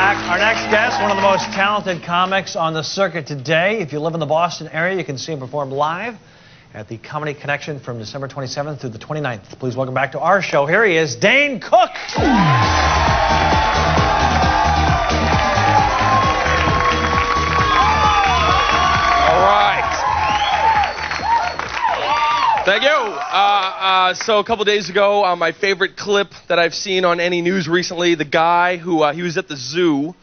back. Our next guest, one of the most talented comics on the circuit today. If you live in the Boston area, you can see him perform live at the Comedy Connection from December 27th through the 29th. Please welcome back to our show. Here he is, Dane Cook. All right. Thank you. So a couple days ago, my favorite clip that I've seen on any news recently, the guy who he was at the zoo,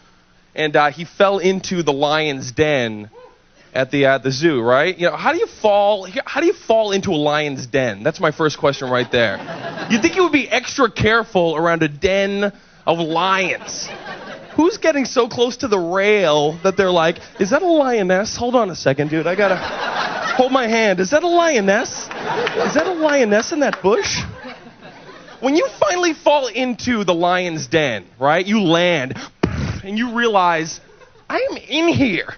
and he fell into the lion's den at the zoo, right? You know, how do you fall into a lion's den? That's my first question right there. You'd think you would be extra careful around a den of lions. Who's getting so close to the rail that they're like, is that a lioness? Hold on a second, dude. I gotta hold my hand. Is that a lioness? Is that a lioness in that bush? When you finally fall into the lion's den, right? You land and you realize, I am in here.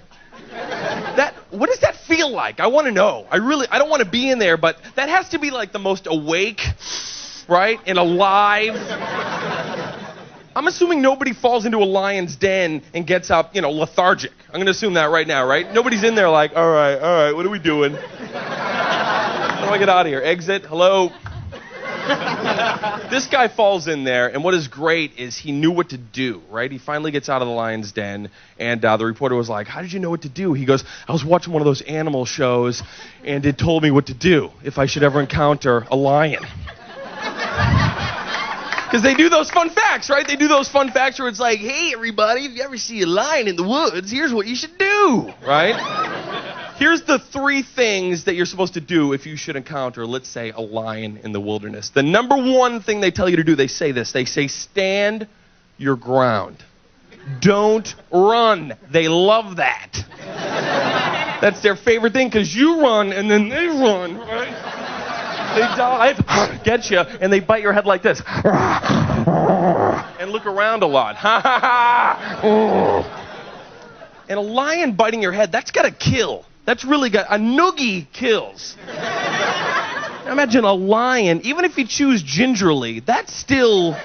What does that feel like? I want to know. I don't want to be in there, but that has to be like the most awake, right? And alive. I'm assuming nobody falls into a lion's den and gets up, lethargic. I'm going to assume that right now, right? Nobody's in there like, all right, what are we doing? How do I get out of here? Exit? Hello? This guy falls in there, and what is great is he knew what to do, right? He finally gets out of the lion's den, and the reporter was like, how did you know what to do? He goes, I was watching one of those animal shows, and it told me what to do if I should ever encounter a lion. Because they do those fun facts, right? They do those fun facts where it's like, hey, everybody, if you ever see a lion in the woods, here's what you should do, right? Here's the 3 things that you're supposed to do if you should encounter, let's say, a lion in the wilderness. The number 1 thing they tell you to do, they say this. They say, stand your ground. Don't run. They love that. That's their favorite thing, because you run and then they run, right? They dive, get you, and they bite your head like this. And look around a lot. And a lion biting your head, that's got to kill. That's really got, a noogie kills. Imagine a lion, even if you choose gingerly, that's still...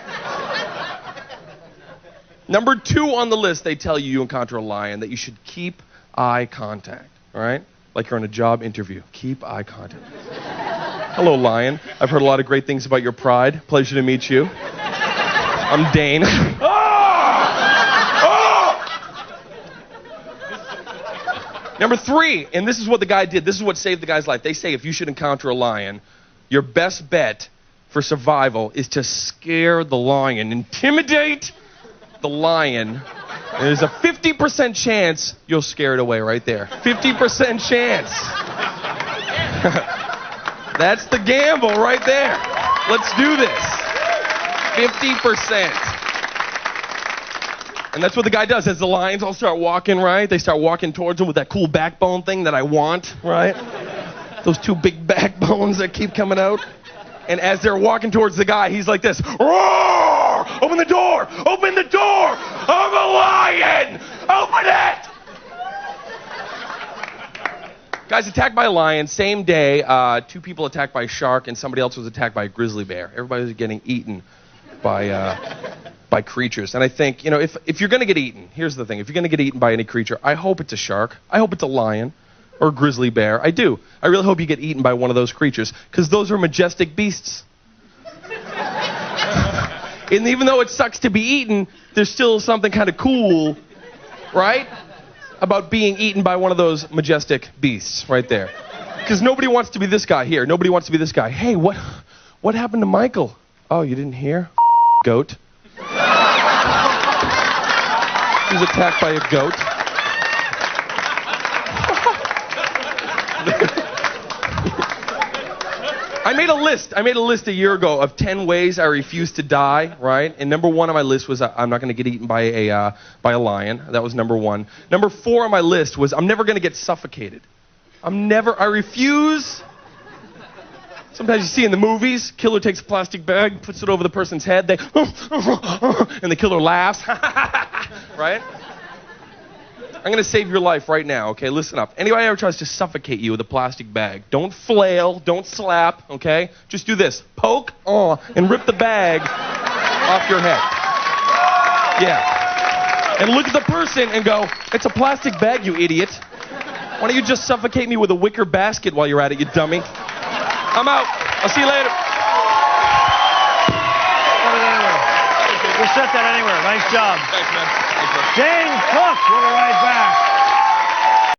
Number 2 on the list, they tell you encounter a lion, that you should keep eye contact, all right? Like you're on a job interview. Keep eye contact. Hello, lion. I've heard a lot of great things about your pride. Pleasure to meet you. I'm Dane. Number 3, and this is what the guy did. This is what saved the guy's life. They say if you should encounter a lion, your best bet for survival is to scare the lion. Intimidate the lion. And there's a 50% chance you'll scare it away right there. 50% chance. That's the gamble right there. Let's do this. 50%. And that's what the guy does. As the lions all start walking, right? They start walking towards him with that cool backbone thing that I want, right? Those 2 big backbones that keep coming out. And as they're walking towards the guy, he's like this. Roar! Open the door! Open the door! I'm a lion! Open it! Guy's attacked by a lion. Same day, 2 people attacked by a shark, and somebody else was attacked by a grizzly bear. Everybody was getting eaten by creatures. And I think, if you're going to get eaten, here's the thing. If you're going to get eaten by any creature, I hope it's a shark. I hope it's a lion or a grizzly bear. I do. I really hope you get eaten by one of those creatures, because those are majestic beasts. And even though it sucks to be eaten, there's still something kind of cool, right, about being eaten by one of those majestic beasts right there. Because nobody wants to be this guy here. Nobody wants to be this guy. Hey, what happened to Michael? Oh, you didn't hear? Goat. He was attacked by a goat. I made a list a year ago of 10 ways I refuse to die, right? And number 1 on my list was I'm not going to get eaten by a lion. That was number 1. Number 4 on my list was I'm never going to get suffocated. I refuse. Sometimes you see in the movies, killer takes a plastic bag, puts it over the person's head, and the killer laughs, right? I'm going to save your life right now, okay? Listen up. Anybody ever tries to suffocate you with a plastic bag, don't flail, don't slap, okay? Just do this. Poke, and rip the bag off your head. Yeah. and look at the person and go, "It's a plastic bag, you idiot. Why don't you just suffocate me with a wicker basket while you're at it, you dummy?" I'm out. I'll see you later. We'll set that anywhere. Nice job. Thanks, man. Thanks, man. Dane Cook. We'll be right back.